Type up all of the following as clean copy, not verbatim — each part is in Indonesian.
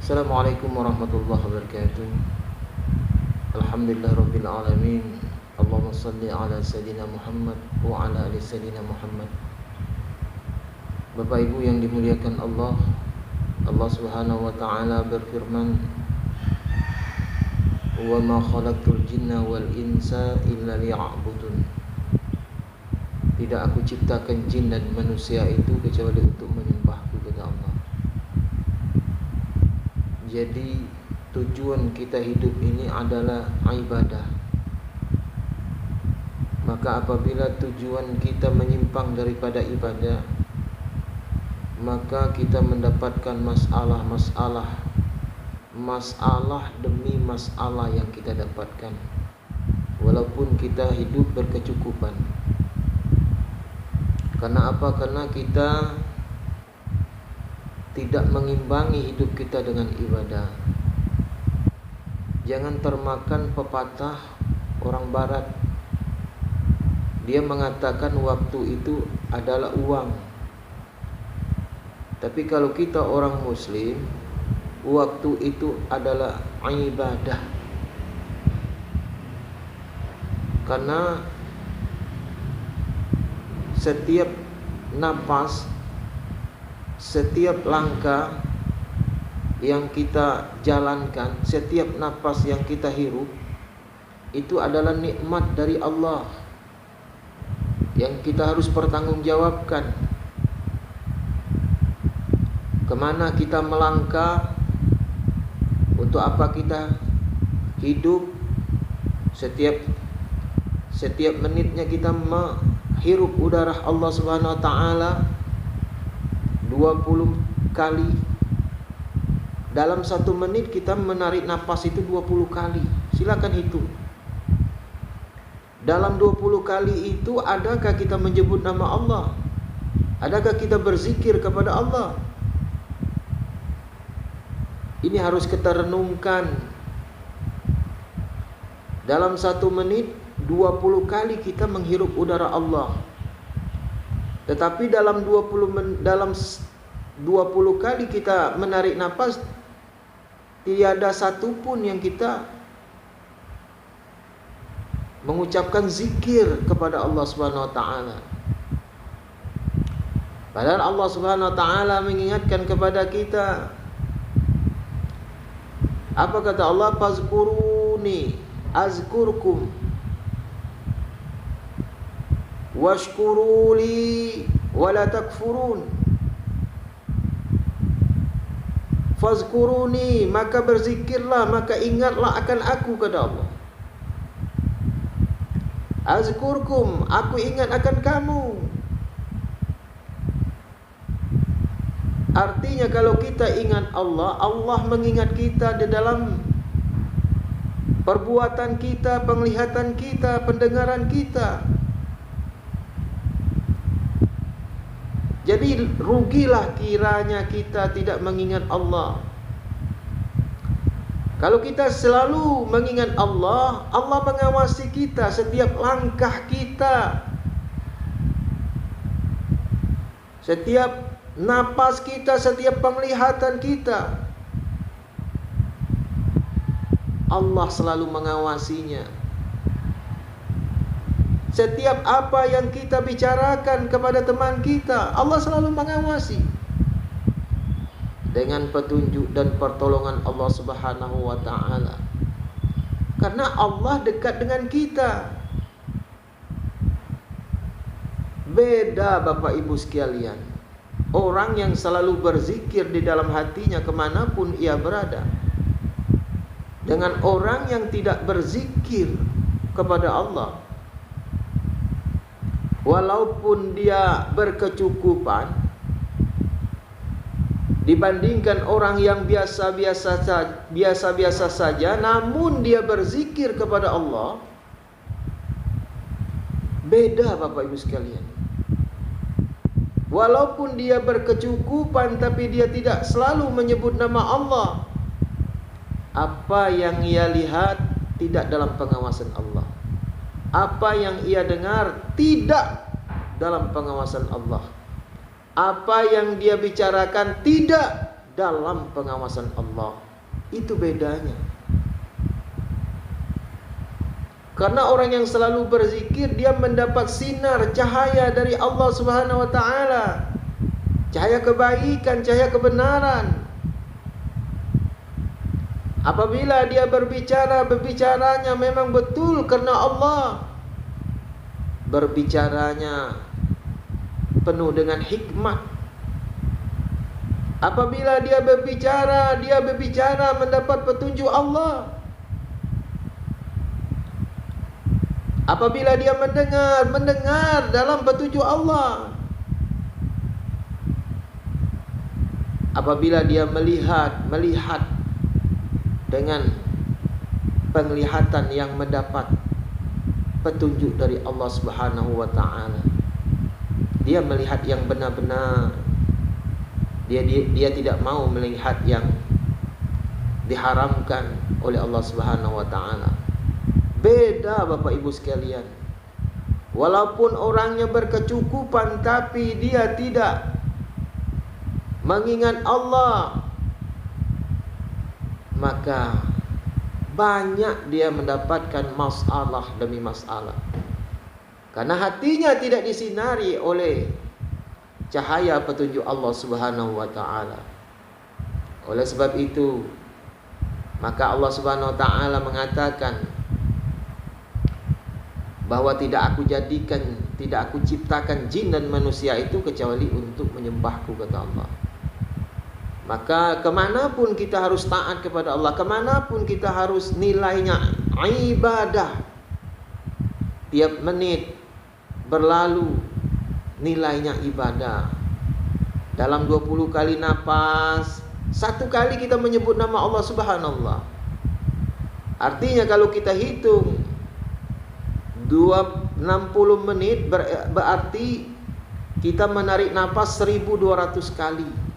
Assalamualaikum warahmatullahi wabarakatuh. Alhamdulillah rabbil alamin. Allahumma salli ala sayyidina Muhammad wa ala ali sayyidina Muhammad. Bapak Ibu yang dimuliakan Allah, Allah Subhanahu wa taala berfirman, "Wa ma khalaqtul jinna wal insa illa liya'budun." Tidak aku ciptakan jin dan manusia itu kecuali untuk menyembahku, kata Allah. Jadi tujuan kita hidup ini adalah ibadah. Maka apabila tujuan kita menyimpang daripada ibadah, maka kita mendapatkan masalah demi masalah yang kita dapatkan, walaupun kita hidup berkecukupan. Karena apa? Karena kita tidak mengimbangi hidup kita dengan ibadah. Jangan termakan pepatah orang barat. Dia mengatakan waktu itu adalah uang. Tapi kalau kita orang muslim, waktu itu adalah ibadah. Karena setiap napas, setiap langkah yang kita jalankan, setiap napas yang kita hirup, itu adalah nikmat dari Allah yang kita harus pertanggungjawabkan. Kemana kita melangkah, untuk apa kita hidup, setiap menitnya kita menghirup udara Allah Subhanahu wa taala 20 kali. Dalam 1 menit kita menarik nafas itu 20 kali. Silakan hitung. Dalam 20 kali itu adakah kita menyebut nama Allah? Adakah kita berzikir kepada Allah? Ini harus kita renungkan. Dalam 1 menit 20 kali kita menghirup udara Allah. Tetapi dalam 20 kali kita menarik nafas, tiada satu pun yang kita mengucapkan zikir kepada Allah Subhanahu wa taala. Padahal Allah Subhanahu wa taala mengingatkan kepada kita. Apa kata Allah? Fazkuruni azkurkum washkuruli wala takfurun. Fazkuruni, maka berzikirlah, maka ingatlah akan aku, kata Allah. Azkurkum, aku ingat akan kamu. Artinya kalau kita ingat Allah, Allah mengingat kita di dalam perbuatan kita, penglihatan kita, pendengaran kita. Jadi rugilah kiranya kita tidak mengingat Allah. Kalau kita selalu mengingat Allah, Allah mengawasi kita setiap langkah kita, setiap napas kita, setiap penglihatan kita. Allah selalu mengawasinya. Setiap apa yang kita bicarakan kepada teman kita, Allah selalu mengawasi. Dengan petunjuk dan pertolongan Allah Subhanahu wa taala. Karena Allah dekat dengan kita. Beda Bapak Ibu sekalian, orang yang selalu berzikir di dalam hatinya kemanapun ia berada, dengan orang yang tidak berzikir kepada Allah. Walaupun dia berkecukupan dibandingkan orang yang biasa-biasa saja, namun dia berzikir kepada Allah, beda Bapak Ibu sekalian. Walaupun dia berkecukupan, tapi dia tidak selalu menyebut nama Allah. Apa yang ia lihat tidak dalam pengawasan Allah. Apa yang ia dengar tidak dalam pengawasan Allah. Apa yang dia bicarakan tidak dalam pengawasan Allah. Itu bedanya. Karena orang yang selalu berzikir, dia mendapat sinar cahaya dari Allah Subhanahu wa taala. Cahaya kebaikan, cahaya kebenaran. Apabila dia berbicaranya memang betul karena Allah. Berbicaranya penuh dengan hikmat. Apabila dia berbicara mendapat petunjuk Allah. Apabila dia mendengar dalam petunjuk Allah. Apabila dia melihat dengan penglihatan yang mendapat petunjuk dari Allah Subhanahu wa taala. Dia melihat yang benar-benar. Dia tidak mau melihat yang diharamkan oleh Allah Subhanahu wa taala. Beda Bapak Ibu sekalian. Walaupun orangnya berkecukupan, tapi dia tidak mengingat Allah, maka banyak dia mendapatkan masalah demi masalah. Karena hatinya tidak disinari oleh cahaya petunjuk Allah Subhanahu wa taala. Oleh sebab itu, maka Allah Subhanahu wa taala mengatakan bahwa tidak aku ciptakan jin dan manusia itu kecuali untuk menyembahku, kata Allah. Maka kemanapun kita harus taat kepada Allah, kemanapun kita harus nilainya ibadah. Tiap menit berlalu nilainya ibadah. Dalam 20 kali napas, 1 kali kita menyebut nama Allah Subhanallah. Artinya kalau kita hitung 60 menit berarti kita menarik napas 1200 kali.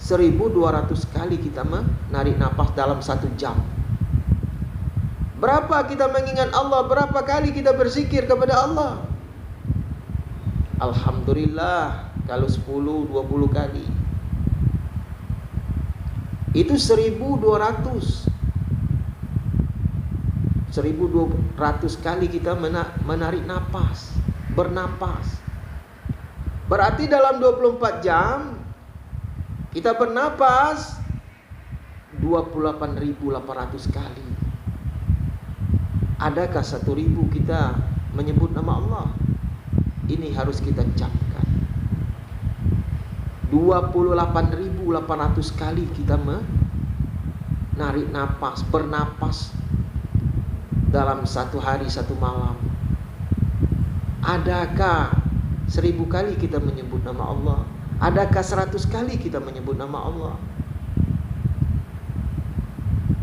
1200 kali kita menarik napas dalam 1 jam. Berapa kita mengingat Allah? Berapa kali kita berzikir kepada Allah? Alhamdulillah, kalau 10-20 kali itu 1200 kali kita menarik napas, bernapas. Berarti dalam 24 jam kita bernapas 28.800 kali. Adakah 1.000 kita menyebut nama Allah? Ini harus kita capkan. 28.800 kali kita menarik napas, bernapas dalam 1 hari 1 malam. Adakah 1000 kali kita menyebut nama Allah? Adakah 100 kali kita menyebut nama Allah?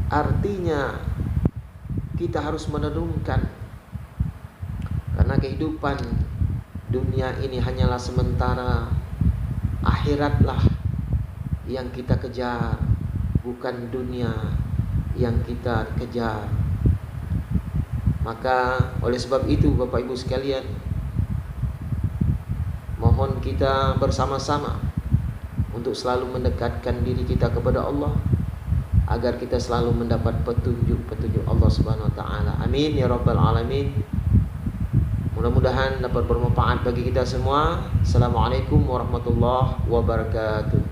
Artinya kita harus merenungkan, karena kehidupan dunia ini hanyalah sementara. Akhiratlah yang kita kejar, bukan dunia yang kita kejar. Maka oleh sebab itu Bapak Ibu sekalian, mohon kita bersama-sama untuk selalu mendekatkan diri kita kepada Allah, agar kita selalu mendapat petunjuk Allah Subhanahu wa taala. Amin ya rabbal alamin. Mudah-mudahan dapat bermanfaat bagi kita semua. Assalamualaikum warahmatullahi wabarakatuh.